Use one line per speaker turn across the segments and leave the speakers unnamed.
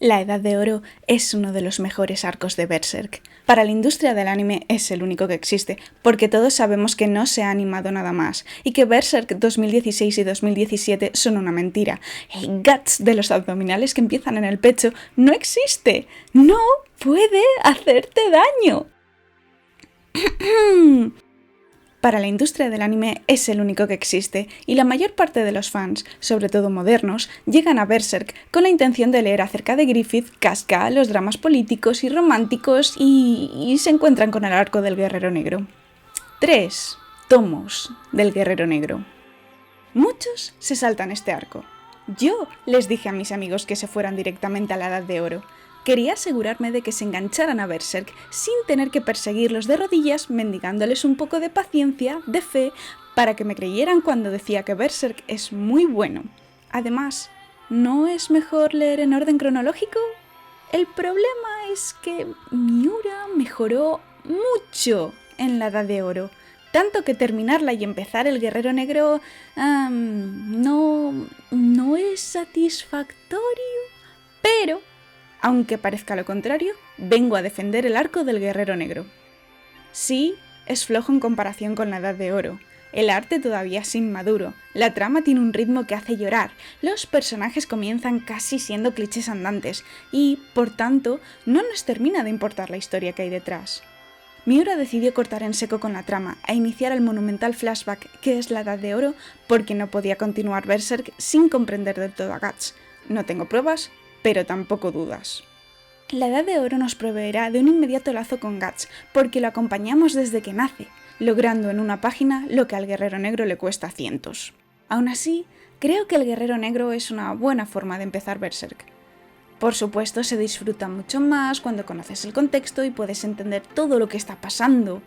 La Edad de Oro es uno de los mejores arcos de Berserk. Para la industria del anime es el único que existe, porque todos sabemos que no se ha animado nada más, y que Berserk 2016 y 2017 son una mentira. El guts de los abdominales que empiezan en el pecho no existe. ¡No puede hacerte daño! Para la industria del anime es el único que existe, y la mayor parte de los fans, sobre todo modernos, llegan a Berserk con la intención de leer acerca de Griffith, Casca, los dramas políticos y románticos y se encuentran con el arco del Guerrero Negro. 3 tomos del Guerrero Negro. Muchos se saltan este arco. Yo les dije a mis amigos que se fueran directamente a la Edad de Oro. Quería asegurarme de que se engancharan a Berserk sin tener que perseguirlos de rodillas, mendigándoles un poco de paciencia, de fe, para que me creyeran cuando decía que Berserk es muy bueno. Además, ¿no es mejor leer en orden cronológico? El problema es que Miura mejoró mucho en la Edad de Oro, tanto que terminarla y empezar el Guerrero Negro no es satisfactorio, pero aunque parezca lo contrario, vengo a defender el arco del Guerrero Negro. Sí, es flojo en comparación con la Edad de Oro. El arte todavía es inmaduro, la trama tiene un ritmo que hace llorar, los personajes comienzan casi siendo clichés andantes y, por tanto, no nos termina de importar la historia que hay detrás. Miura decidió cortar en seco con la trama e iniciar el monumental flashback que es la Edad de Oro porque no podía continuar Berserk sin comprender del todo a Guts. No tengo pruebas, pero tampoco dudas. La Edad de Oro nos proveerá de un inmediato lazo con Guts, porque lo acompañamos desde que nace, logrando en una página lo que al Guerrero Negro le cuesta cientos. Aún así, creo que el Guerrero Negro es una buena forma de empezar Berserk. Por supuesto, se disfruta mucho más cuando conoces el contexto y puedes entender todo lo que está pasando.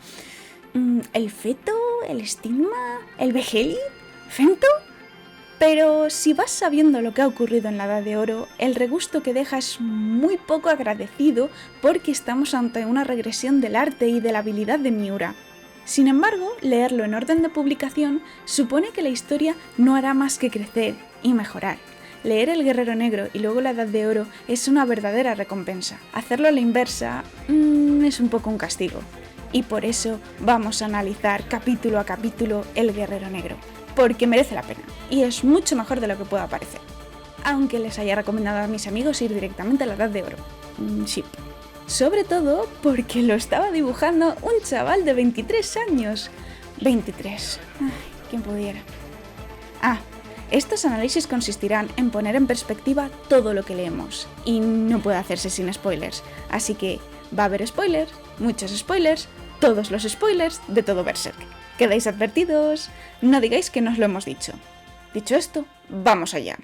¿El feto? ¿El estigma? ¿El Vegeli? ¿Fento? Pero si vas sabiendo lo que ha ocurrido en la Edad de Oro, el regusto que deja es muy poco agradecido porque estamos ante una regresión del arte y de la habilidad de Miura. Sin embargo, leerlo en orden de publicación supone que la historia no hará más que crecer y mejorar. Leer el Guerrero Negro y luego la Edad de Oro es una verdadera recompensa. Hacerlo a la inversa es un poco un castigo. Y por eso vamos a analizar capítulo a capítulo el Guerrero Negro, porque merece la pena, y es mucho mejor de lo que pueda parecer. Aunque les haya recomendado a mis amigos ir directamente a la Edad de Oro. Sí. Sobre todo porque lo estaba dibujando un chaval de 23 años. 23. Ay, ¿quién pudiera? Estos análisis consistirán en poner en perspectiva todo lo que leemos, y no puede hacerse sin spoilers, así que va a haber spoilers, muchos spoilers, todos los spoilers de todo Berserk. ¿Quedáis advertidos? No digáis que no os lo hemos dicho. Dicho esto, vamos allá.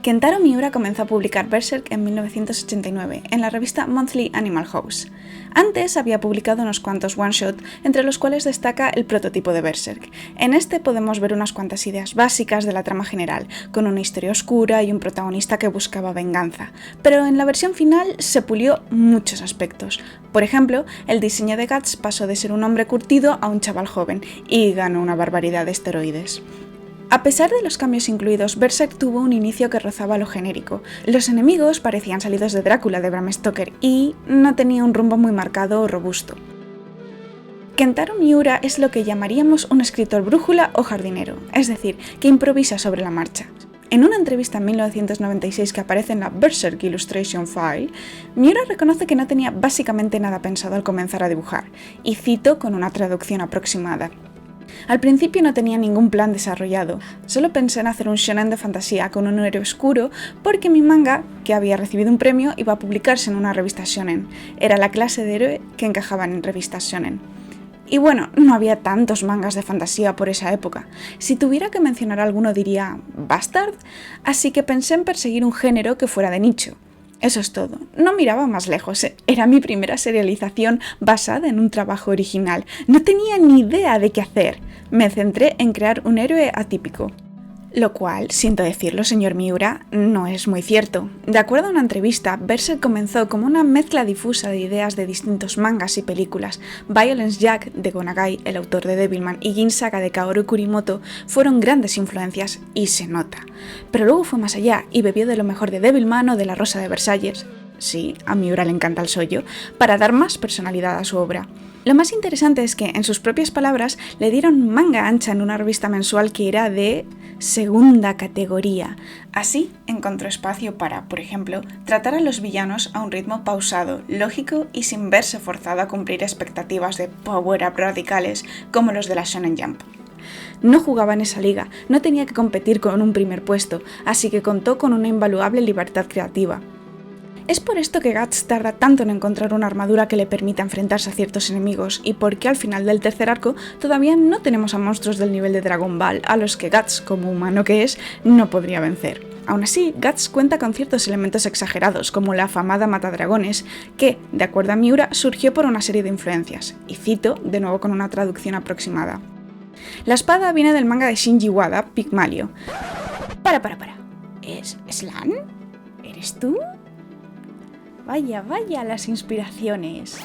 Kentaro Miura comenzó a publicar Berserk en 1989 en la revista Monthly Animal House. Antes había publicado unos cuantos one-shot, entre los cuales destaca el prototipo de Berserk. En este podemos ver unas cuantas ideas básicas de la trama general, con una historia oscura y un protagonista que buscaba venganza. Pero en la versión final se pulió muchos aspectos. Por ejemplo, el diseño de Guts pasó de ser un hombre curtido a un chaval joven, y ganó una barbaridad de esteroides. A pesar de los cambios incluidos, Berserk tuvo un inicio que rozaba lo genérico. Los enemigos parecían salidos de Drácula de Bram Stoker y no tenía un rumbo muy marcado o robusto. Kentaro Miura es lo que llamaríamos un escritor brújula o jardinero, es decir, que improvisa sobre la marcha. En una entrevista en 1996 que aparece en la Berserk Illustration File, Miura reconoce que no tenía básicamente nada pensado al comenzar a dibujar, y cito con una traducción aproximada. Al principio no tenía ningún plan desarrollado, solo pensé en hacer un shonen de fantasía con un héroe oscuro porque mi manga, que había recibido un premio, iba a publicarse en una revista shonen. Era la clase de héroe que encajaban en revistas shonen. Y bueno, no había tantos mangas de fantasía por esa época. Si tuviera que mencionar alguno diría Bastard, así que pensé en perseguir un género que fuera de nicho. Eso es todo. No miraba más lejos. Era mi primera serialización basada en un trabajo original. No tenía ni idea de qué hacer. Me centré en crear un héroe atípico. Lo cual, siento decirlo, señor Miura, no es muy cierto. De acuerdo a una entrevista, Berserk comenzó como una mezcla difusa de ideas de distintos mangas y películas. Violence Jack, de Go Nagai, el autor de Devilman, y Gin Saga de Kaoru Kurimoto fueron grandes influencias, y se nota. Pero luego fue más allá, y bebió de lo mejor de Devilman o de La Rosa de Versalles. Sí, a Miura le encanta el shoujo, para dar más personalidad a su obra. Lo más interesante es que, en sus propias palabras, le dieron manga ancha en una revista mensual que era de segunda categoría. Así encontró espacio para, por ejemplo, tratar a los villanos a un ritmo pausado, lógico y sin verse forzado a cumplir expectativas de power-up radicales como los de la Shonen Jump. No jugaba en esa liga, no tenía que competir con un primer puesto, así que contó con una invaluable libertad creativa. Es por esto que Guts tarda tanto en encontrar una armadura que le permita enfrentarse a ciertos enemigos y porque al final del tercer arco todavía no tenemos a monstruos del nivel de Dragon Ball a los que Guts, como humano que es, no podría vencer. Aún así, Guts cuenta con ciertos elementos exagerados, como la afamada matadragones, que, de acuerdo a Miura, surgió por una serie de influencias, y cito, de nuevo con una traducción aproximada. La espada viene del manga de Shinji Wada, Pygmalion. Para. ¿Es Slan? ¿Eres tú? Vaya, las inspiraciones.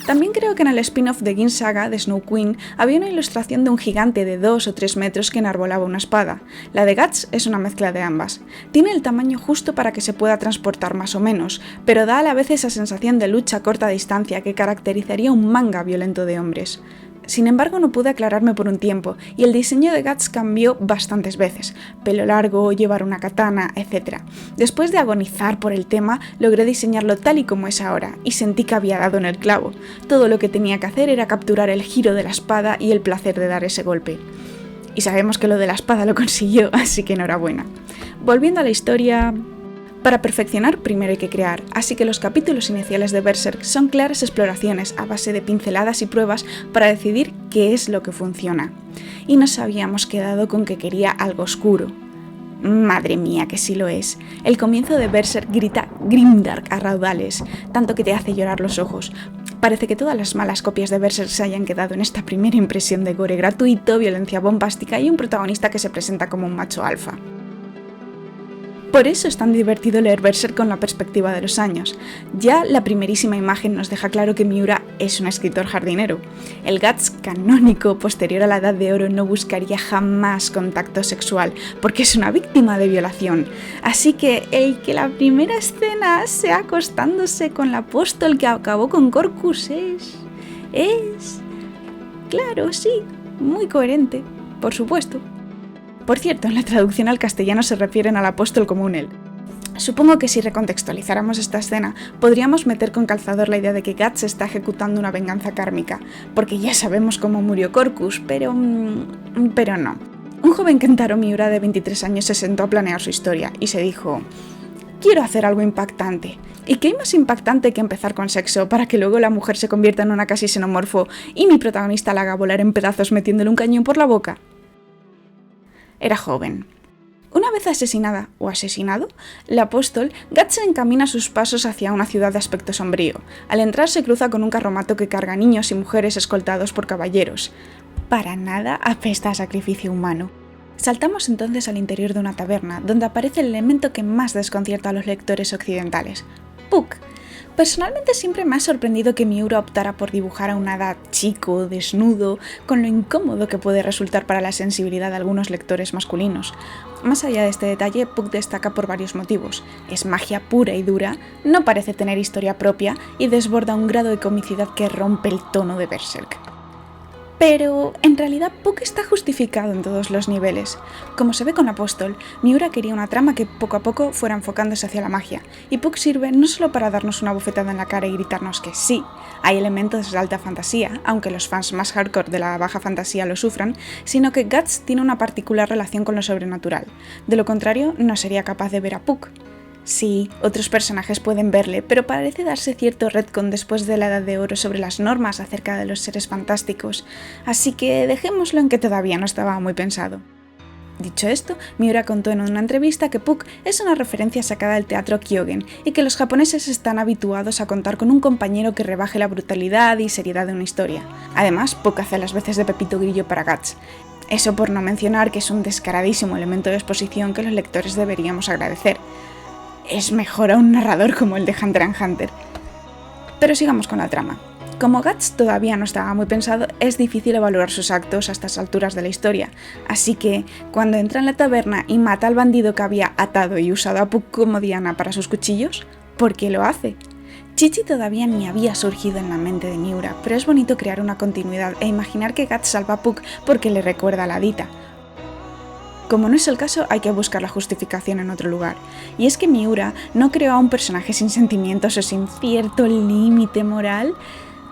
También creo que en el spin-off de Gin Saga de Snow Queen había una ilustración de un gigante de 2 o 3 metros que enarbolaba una espada. La de Guts es una mezcla de ambas. Tiene el tamaño justo para que se pueda transportar más o menos, pero da a la vez esa sensación de lucha a corta distancia que caracterizaría un manga violento de hombres. Sin embargo, no pude aclararme por un tiempo, y el diseño de Guts cambió bastantes veces. Pelo largo, llevar una katana, etc. Después de agonizar por el tema, logré diseñarlo tal y como es ahora, y sentí que había dado en el clavo. Todo lo que tenía que hacer era capturar el giro de la espada y el placer de dar ese golpe. Y sabemos que lo de la espada lo consiguió, así que enhorabuena. Volviendo a la historia... Para perfeccionar, primero hay que crear, así que los capítulos iniciales de Berserk son claras exploraciones a base de pinceladas y pruebas para decidir qué es lo que funciona. Y nos habíamos quedado con que quería algo oscuro. Madre mía, que sí lo es. El comienzo de Berserk grita Grimdark a raudales, tanto que te hace llorar los ojos. Parece que todas las malas copias de Berserk se hayan quedado en esta primera impresión de gore gratuito, violencia bombástica y un protagonista que se presenta como un macho alfa. Por eso es tan divertido leer Berserk con la perspectiva de los años. Ya la primerísima imagen nos deja claro que Miura es un escritor jardinero. El Guts canónico posterior a la Edad de Oro no buscaría jamás contacto sexual, porque es una víctima de violación. Así que el que la primera escena sea acostándose con el apóstol que acabó con Corcus es... Claro, sí, muy coherente, por supuesto. Por cierto, en la traducción al castellano se refieren al apóstol como un él. Supongo que si recontextualizáramos esta escena, podríamos meter con calzador la idea de que Guts está ejecutando una venganza kármica, porque ya sabemos cómo murió Corcus, pero no. Un joven Kentaro Miura de 23 años se sentó a planear su historia y se dijo: quiero hacer algo impactante. ¿Y qué hay más impactante que empezar con sexo para que luego la mujer se convierta en una casi xenomorfo y mi protagonista la haga volar en pedazos metiéndole un cañón por la boca? Era joven. Una vez asesinada o asesinado, el apóstol, Guts encamina sus pasos hacia una ciudad de aspecto sombrío. Al entrar se cruza con un carromato que carga niños y mujeres escoltados por caballeros. Para nada apesta a sacrificio humano. Saltamos entonces al interior de una taberna, donde aparece el elemento que más desconcierta a los lectores occidentales: Puck. Personalmente siempre me ha sorprendido que Miura optara por dibujar a un hada chico, desnudo, con lo incómodo que puede resultar para la sensibilidad de algunos lectores masculinos. Más allá de este detalle, Puck destaca por varios motivos. Es magia pura y dura, no parece tener historia propia y desborda un grado de comicidad que rompe el tono de Berserk. Pero, en realidad, Puck está justificado en todos los niveles. Como se ve con Apóstol, Miura quería una trama que poco a poco fuera enfocándose hacia la magia, y Puck sirve no solo para darnos una bofetada en la cara y gritarnos que sí, hay elementos de alta fantasía, aunque los fans más hardcore de la baja fantasía lo sufran, sino que Guts tiene una particular relación con lo sobrenatural. De lo contrario, no sería capaz de ver a Puck. Sí, otros personajes pueden verle, pero parece darse cierto retcon después de la Edad de Oro sobre las normas acerca de los seres fantásticos, así que dejémoslo en que todavía no estaba muy pensado. Dicho esto, Miura contó en una entrevista que Puck es una referencia sacada del teatro Kyogen y que los japoneses están habituados a contar con un compañero que rebaje la brutalidad y seriedad de una historia. Además, Puck hace las veces de Pepito Grillo para Guts. Eso por no mencionar que es un descaradísimo elemento de exposición que los lectores deberíamos agradecer. Es mejor a un narrador como el de Hunter x Hunter. Pero sigamos con la trama. Como Guts todavía no estaba muy pensado, es difícil evaluar sus actos a estas alturas de la historia, así que cuando entra en la taberna y mata al bandido que había atado y usado a Puck como diana para sus cuchillos, ¿por qué lo hace? Chichi todavía ni había surgido en la mente de Miura, pero es bonito crear una continuidad e imaginar que Guts salva a Puck porque le recuerda a la Dita. Como no es el caso, hay que buscar la justificación en otro lugar. Y es que Miura no creó a un personaje sin sentimientos o sin cierto límite moral.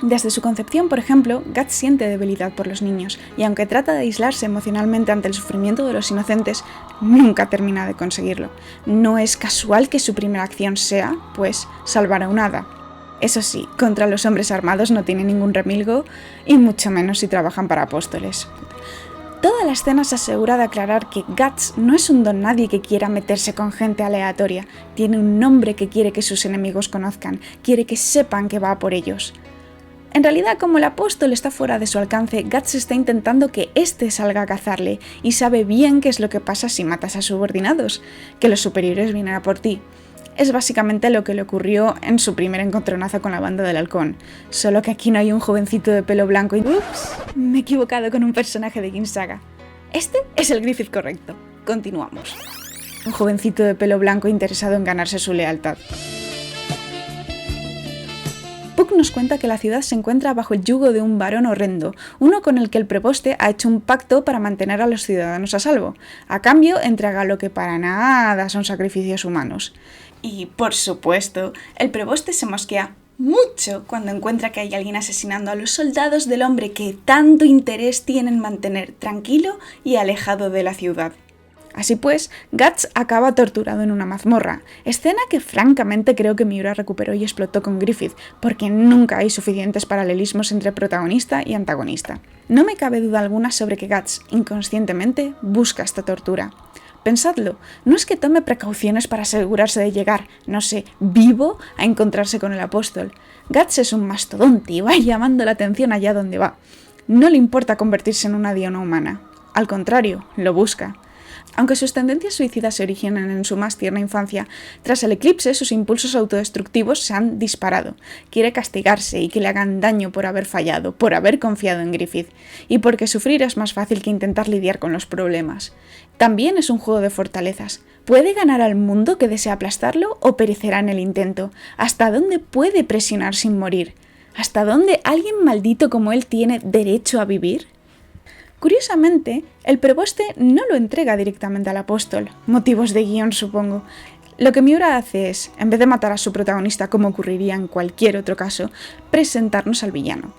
Desde su concepción, por ejemplo, Guts siente debilidad por los niños, y aunque trata de aislarse emocionalmente ante el sufrimiento de los inocentes, nunca termina de conseguirlo. No es casual que su primera acción sea, pues, salvar a un hada. Eso sí, contra los hombres armados no tiene ningún remilgo, y mucho menos si trabajan para apóstoles. Toda la escena se asegura de aclarar que Guts no es un don nadie que quiera meterse con gente aleatoria, tiene un nombre que quiere que sus enemigos conozcan, quiere que sepan que va por ellos. En realidad, como el apóstol está fuera de su alcance, Guts está intentando que éste salga a cazarle, y sabe bien qué es lo que pasa si matas a subordinados, que los superiores vienen a por ti. Es básicamente lo que le ocurrió en su primer encontronazo con la banda del halcón, solo que aquí no hay un jovencito de pelo blanco y... ¡Ups! Me he equivocado con un personaje de King Saga. Este es el Griffith correcto. Continuamos. Un jovencito de pelo blanco interesado en ganarse su lealtad. Puck nos cuenta que la ciudad se encuentra bajo el yugo de un varón horrendo, uno con el que el preboste ha hecho un pacto para mantener a los ciudadanos a salvo. A cambio, entrega lo que para nada son sacrificios humanos. Y, por supuesto, el preboste se mosquea mucho cuando encuentra que hay alguien asesinando a los soldados del hombre que tanto interés tiene en mantener tranquilo y alejado de la ciudad. Así pues, Guts acaba torturado en una mazmorra, escena que francamente creo que Miura recuperó y explotó con Griffith, porque nunca hay suficientes paralelismos entre protagonista y antagonista. No me cabe duda alguna sobre que Guts, inconscientemente, busca esta tortura. Pensadlo, no es que tome precauciones para asegurarse de llegar, no sé, vivo a encontrarse con el apóstol. Guts es un mastodonte y va llamando la atención allá donde va. No le importa convertirse en una diana humana. Al contrario, lo busca. Aunque sus tendencias suicidas se originan en su más tierna infancia, tras el eclipse sus impulsos autodestructivos se han disparado. Quiere castigarse y que le hagan daño por haber fallado, por haber confiado en Griffith, y porque sufrir es más fácil que intentar lidiar con los problemas. También es un juego de fortalezas. ¿Puede ganar al mundo que desea aplastarlo o perecerá en el intento? ¿Hasta dónde puede presionar sin morir? ¿Hasta dónde alguien maldito como él tiene derecho a vivir? Curiosamente, el preboste no lo entrega directamente al apóstol, motivos de guión supongo. Lo que Miura hace es, en vez de matar a su protagonista como ocurriría en cualquier otro caso, presentarnos al villano.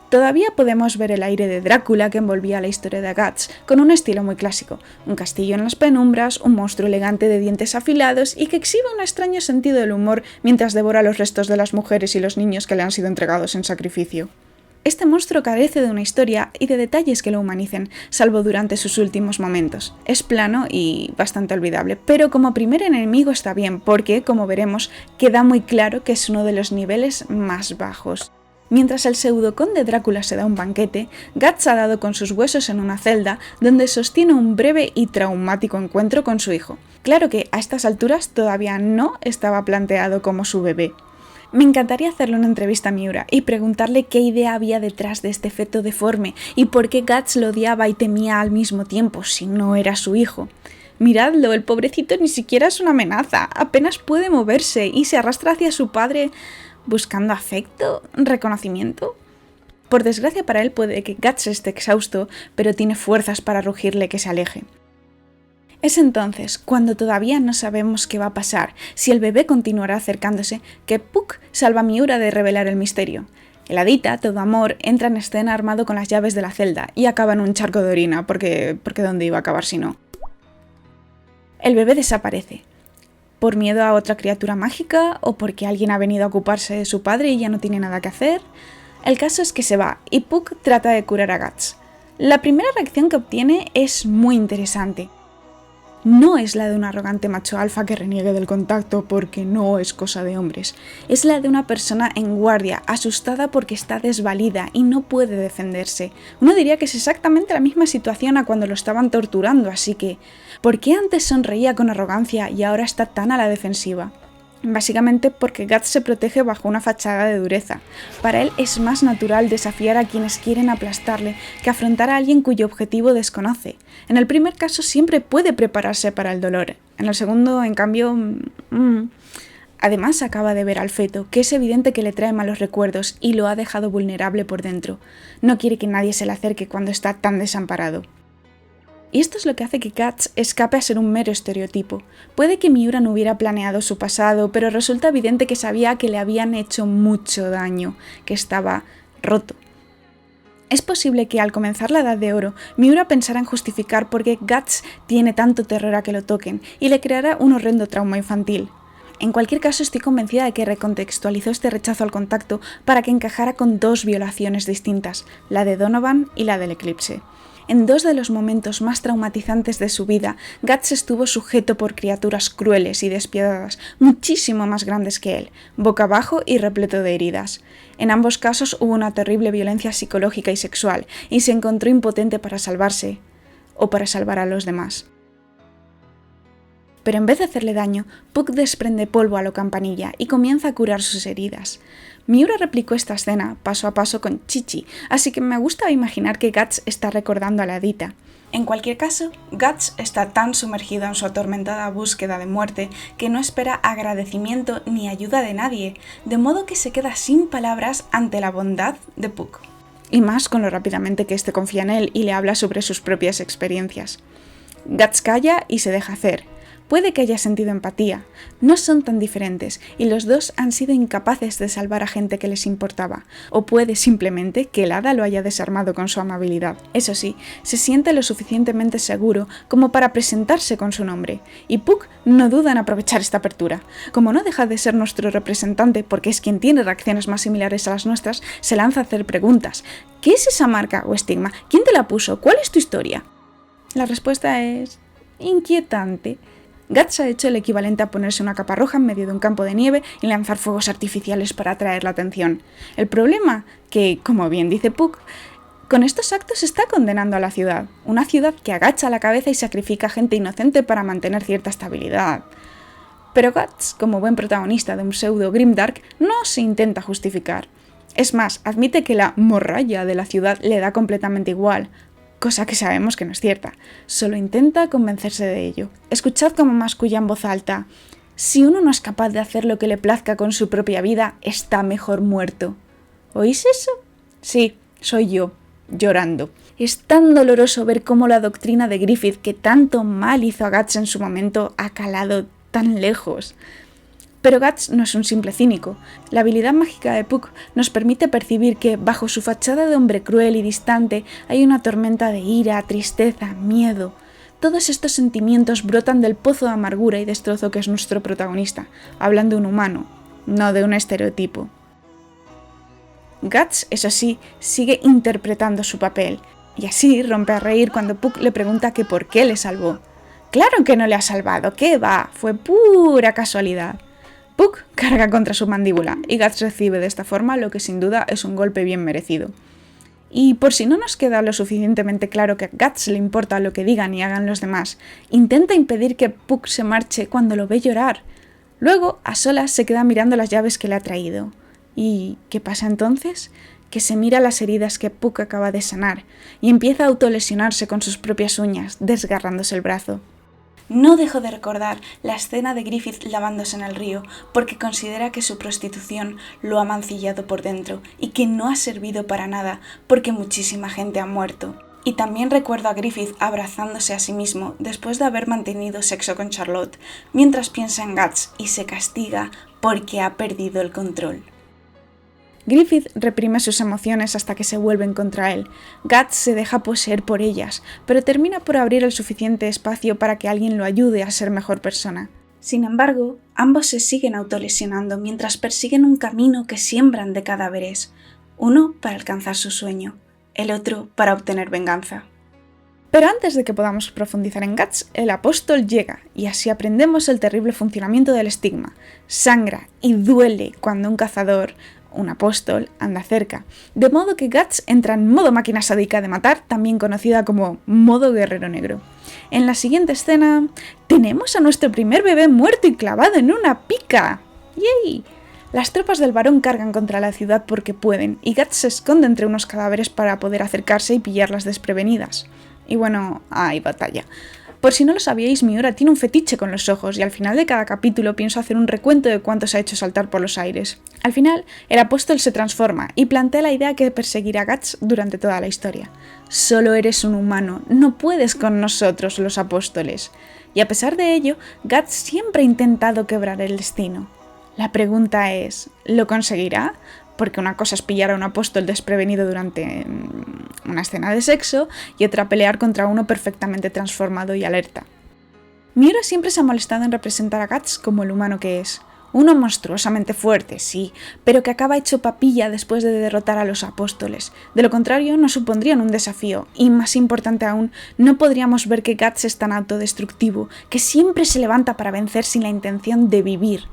Todavía podemos ver el aire de Drácula que envolvía la historia de Guts, con un estilo muy clásico, un castillo en las penumbras, un monstruo elegante de dientes afilados y que exhibe un extraño sentido del humor mientras devora los restos de las mujeres y los niños que le han sido entregados en sacrificio. Este monstruo carece de una historia y de detalles que lo humanicen, salvo durante sus últimos momentos. Es plano y bastante olvidable, pero como primer enemigo está bien, porque, como veremos, queda muy claro que es uno de los niveles más bajos. Mientras el pseudoconde Drácula se da un banquete, Guts ha dado con sus huesos en una celda donde sostiene un breve y traumático encuentro con su hijo. Claro que a estas alturas todavía no estaba planteado como su bebé. Me encantaría hacerle una entrevista a Miura y preguntarle qué idea había detrás de este feto deforme y por qué Guts lo odiaba y temía al mismo tiempo si no era su hijo. Miradlo, el pobrecito ni siquiera es una amenaza, apenas puede moverse y se arrastra hacia su padre buscando afecto, reconocimiento. Por desgracia para él puede que Guts esté exhausto, pero tiene fuerzas para rugirle que se aleje. Es entonces, cuando todavía no sabemos qué va a pasar, si el bebé continuará acercándose, que Puck salva a Miura de revelar el misterio. El hadita, todo amor, entra en escena armado con las llaves de la celda y acaba en un charco de orina, porque ¿dónde iba a acabar si no? El bebé desaparece. ¿Por miedo a otra criatura mágica? ¿O porque alguien ha venido a ocuparse de su padre y ya no tiene nada que hacer? El caso es que se va, y Puck trata de curar a Guts. La primera reacción que obtiene es muy interesante. no es la de un arrogante macho alfa que reniegue del contacto porque no es cosa de hombres. Es la de una persona en guardia, asustada porque está desvalida y no puede defenderse. Uno diría que es exactamente la misma situación a cuando lo estaban torturando, así que ¿por qué antes sonreía con arrogancia y ahora está tan a la defensiva? Básicamente porque Guts se protege bajo una fachada de dureza. Para él es más natural desafiar a quienes quieren aplastarle que afrontar a alguien cuyo objetivo desconoce. En el primer caso siempre puede prepararse para el dolor. En el segundo, en cambio... Además acaba de ver al feto, que es evidente que le trae malos recuerdos y lo ha dejado vulnerable por dentro. No quiere que nadie se le acerque cuando está tan desamparado. Y esto es lo que hace que Guts escape a ser un mero estereotipo. Puede que Miura no hubiera planeado su pasado, pero resulta evidente que sabía que le habían hecho mucho daño, que estaba roto. Es posible que al comenzar la Edad de Oro, Miura pensara en justificar por qué Guts tiene tanto terror a que lo toquen, y le creara un horrendo trauma infantil. En cualquier caso, estoy convencida de que recontextualizó este rechazo al contacto para que encajara con dos violaciones distintas, la de Donovan y la del Eclipse. En dos de los momentos más traumatizantes de su vida, Guts estuvo sujeto por criaturas crueles y despiadadas, muchísimo más grandes que él, boca abajo y repleto de heridas. En ambos casos hubo una terrible violencia psicológica y sexual, y se encontró impotente para salvarse, o para salvar a los demás. Pero en vez de hacerle daño, Puck desprende polvo a lo Campanilla y comienza a curar sus heridas. Miura replicó esta escena paso a paso con Chichi, así que me gusta imaginar que Guts está recordando a la Dita. En cualquier caso, Guts está tan sumergido en su atormentada búsqueda de muerte que no espera agradecimiento ni ayuda de nadie, de modo que se queda sin palabras ante la bondad de Puck. Y más con lo rápidamente que éste confía en él y le habla sobre sus propias experiencias. Guts calla y se deja hacer. Puede que haya sentido empatía, no son tan diferentes y los dos han sido incapaces de salvar a gente que les importaba, o puede simplemente que el hada lo haya desarmado con su amabilidad. Eso sí, se siente lo suficientemente seguro como para presentarse con su nombre, y Puck no duda en aprovechar esta apertura. Como no deja de ser nuestro representante porque es quien tiene reacciones más similares a las nuestras, se lanza a hacer preguntas. ¿Qué es esa marca o estigma? ¿Quién te la puso? ¿Cuál es tu historia? La respuesta es... inquietante. Guts ha hecho el equivalente a ponerse una capa roja en medio de un campo de nieve y lanzar fuegos artificiales para atraer la atención. El problema, que, como bien dice Puck, con estos actos está condenando a la ciudad. Una ciudad que agacha la cabeza y sacrifica a gente inocente para mantener cierta estabilidad. Pero Guts, como buen protagonista de un pseudo grimdark, no se intenta justificar. Es más, admite que la morralla de la ciudad le da completamente igual, cosa que sabemos que no es cierta. Solo intenta convencerse de ello. Escuchad cómo masculla en voz alta. Si uno no es capaz de hacer lo que le plazca con su propia vida, está mejor muerto. ¿Oís eso? Sí, soy yo, llorando. Es tan doloroso ver cómo la doctrina de Griffith, que tanto mal hizo a Guts en su momento, ha calado tan lejos. Pero Guts no es un simple cínico. La habilidad mágica de Puck nos permite percibir que, bajo su fachada de hombre cruel y distante, hay una tormenta de ira, tristeza, miedo. Todos estos sentimientos brotan del pozo de amargura y destrozo que es nuestro protagonista, hablando de un humano, no de un estereotipo. Guts, eso sí, sigue interpretando su papel, y así rompe a reír cuando Puck le pregunta que por qué le salvó. ¡Claro que no le ha salvado! ¿Qué va? Fue pura casualidad. Puck carga contra su mandíbula y Guts recibe de esta forma lo que sin duda es un golpe bien merecido. Y por si no nos queda lo suficientemente claro que a Guts le importa lo que digan y hagan los demás, intenta impedir que Puck se marche cuando lo ve llorar. Luego, a solas, se queda mirando las llaves que le ha traído. ¿Y qué pasa entonces? Que se mira las heridas que Puck acaba de sanar y empieza a autolesionarse con sus propias uñas, desgarrándose el brazo. No dejo de recordar la escena de Griffith lavándose en el río, porque considera que su prostitución lo ha mancillado por dentro y que no ha servido para nada, porque muchísima gente ha muerto. Y también recuerdo a Griffith abrazándose a sí mismo después de haber mantenido sexo con Charlotte, mientras piensa en Guts y se castiga porque ha perdido el control. Griffith reprime sus emociones hasta que se vuelven contra él. Guts se deja poseer por ellas, pero termina por abrir el suficiente espacio para que alguien lo ayude a ser mejor persona. Sin embargo, ambos se siguen autolesionando mientras persiguen un camino que siembran de cadáveres, uno para alcanzar su sueño, el otro para obtener venganza. Pero antes de que podamos profundizar en Guts, el apóstol llega y así aprendemos el terrible funcionamiento del estigma. Sangra y duele cuando un cazador, un apóstol, anda cerca. De modo que Guts entra en modo máquina sádica de matar, también conocida como modo guerrero negro. En la siguiente escena, tenemos a nuestro primer bebé muerto y clavado en una pica. ¡Yay! Las tropas del varón cargan contra la ciudad porque pueden, y Guts se esconde entre unos cadáveres para poder acercarse y pillarlas desprevenidas. Y bueno, hay batalla. Por si no lo sabíais, Miura tiene un fetiche con los ojos y al final de cada capítulo pienso hacer un recuento de cuántos ha hecho saltar por los aires. Al final, el apóstol se transforma y plantea la idea que perseguirá a Guts durante toda la historia. Solo eres un humano, no puedes con nosotros, los apóstoles. Y a pesar de ello, Guts siempre ha intentado quebrar el destino. La pregunta es, ¿lo conseguirá? Porque una cosa es pillar a un apóstol desprevenido durante una escena de sexo y otra pelear contra uno perfectamente transformado y alerta. Miura siempre se ha molestado en representar a Guts como el humano que es. Uno monstruosamente fuerte, sí, pero que acaba hecho papilla después de derrotar a los apóstoles. De lo contrario, no supondrían un desafío, y más importante aún, no podríamos ver que Guts es tan autodestructivo, que siempre se levanta para vencer sin la intención de vivir.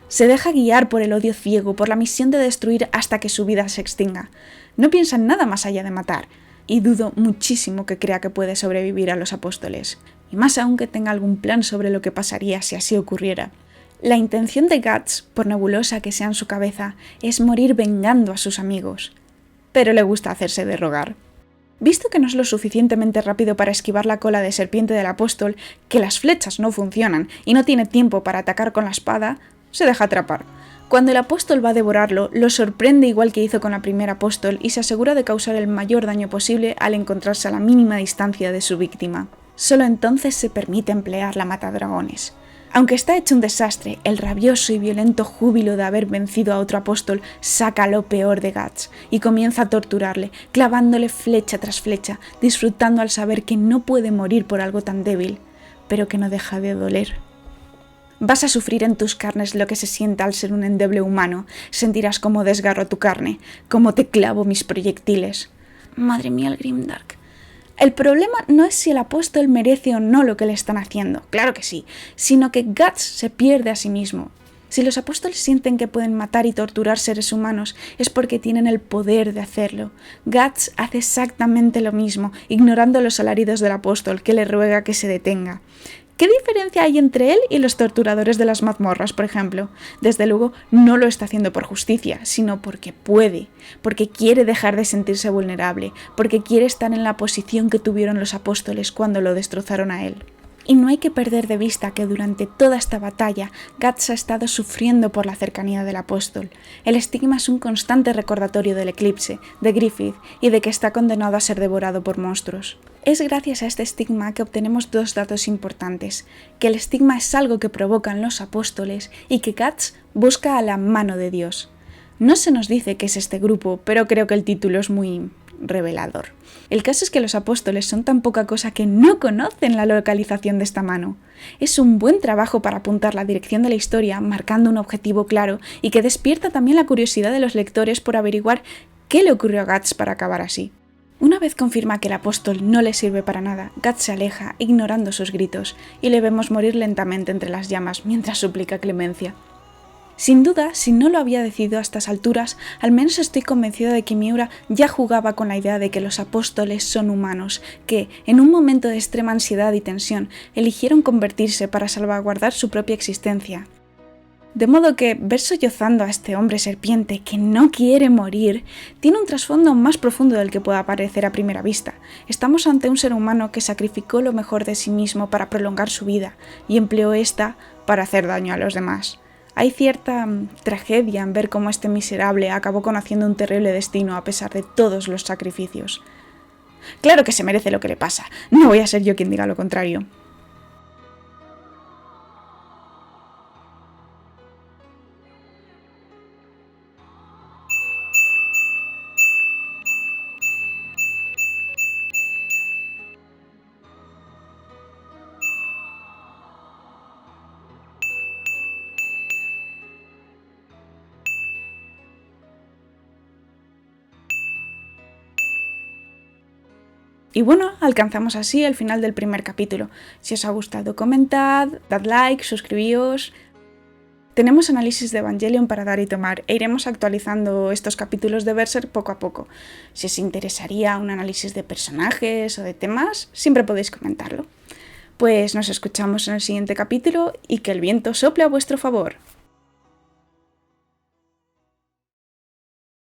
Se deja guiar por el odio ciego, por la misión de destruir hasta que su vida se extinga. No piensa en nada más allá de matar, y dudo muchísimo que crea que puede sobrevivir a los apóstoles, y más aún que tenga algún plan sobre lo que pasaría si así ocurriera. La intención de Guts, por nebulosa que sea en su cabeza, es morir vengando a sus amigos. Pero le gusta hacerse de rogar. Visto que no es lo suficientemente rápido para esquivar la cola de serpiente del apóstol, que las flechas no funcionan y no tiene tiempo para atacar con la espada, se deja atrapar. Cuando el apóstol va a devorarlo, lo sorprende igual que hizo con la primera apóstol y se asegura de causar el mayor daño posible al encontrarse a la mínima distancia de su víctima. Solo entonces se permite emplear la matadragones. Aunque está hecho un desastre, el rabioso y violento júbilo de haber vencido a otro apóstol saca lo peor de Guts y comienza a torturarle, clavándole flecha tras flecha, disfrutando al saber que no puede morir por algo tan débil, pero que no deja de doler. Vas a sufrir en tus carnes lo que se sienta al ser un endeble humano. Sentirás cómo desgarro tu carne, cómo te clavo mis proyectiles. Madre mía, el Grimdark. El problema no es si el apóstol merece o no lo que le están haciendo, claro que sí, sino que Guts se pierde a sí mismo. Si los apóstoles sienten que pueden matar y torturar seres humanos, es porque tienen el poder de hacerlo. Guts hace exactamente lo mismo, ignorando los alaridos del apóstol, que le ruega que se detenga. ¿Qué diferencia hay entre él y los torturadores de las mazmorras, por ejemplo? Desde luego, no lo está haciendo por justicia, sino porque puede, porque quiere dejar de sentirse vulnerable, porque quiere estar en la posición que tuvieron los apóstoles cuando lo destrozaron a él. Y no hay que perder de vista que durante toda esta batalla, Guts ha estado sufriendo por la cercanía del apóstol. El estigma es un constante recordatorio del eclipse, de Griffith y de que está condenado a ser devorado por monstruos. Es gracias a este estigma que obtenemos dos datos importantes, que el estigma es algo que provocan los apóstoles y que Guts busca a la mano de Dios. No se nos dice qué es este grupo, pero creo que el título es muy revelador. El caso es que los apóstoles son tan poca cosa que no conocen la localización de esta mano. Es un buen trabajo para apuntar la dirección de la historia, marcando un objetivo claro y que despierta también la curiosidad de los lectores por averiguar qué le ocurrió a Guts para acabar así. Una vez confirma que el apóstol no le sirve para nada, Guts se aleja, ignorando sus gritos, y le vemos morir lentamente entre las llamas mientras suplica clemencia. Sin duda, si no lo había decidido a estas alturas, al menos estoy convencida de que Miura ya jugaba con la idea de que los apóstoles son humanos, que, en un momento de extrema ansiedad y tensión, eligieron convertirse para salvaguardar su propia existencia. De modo que ver sollozando a este hombre serpiente que no quiere morir tiene un trasfondo más profundo del que pueda parecer a primera vista. Estamos ante un ser humano que sacrificó lo mejor de sí mismo para prolongar su vida y empleó esta para hacer daño a los demás. Hay cierta tragedia en ver cómo este miserable acabó conociendo un terrible destino a pesar de todos los sacrificios. Claro que se merece lo que le pasa, no voy a ser yo quien diga lo contrario. Y bueno, alcanzamos así el final del primer capítulo. Si os ha gustado, comentad, dad like, suscribíos. Tenemos análisis de Evangelion para dar y tomar e iremos actualizando estos capítulos de Berserk poco a poco. Si os interesaría un análisis de personajes o de temas, siempre podéis comentarlo. Pues nos escuchamos en el siguiente capítulo y que el viento sople a vuestro favor.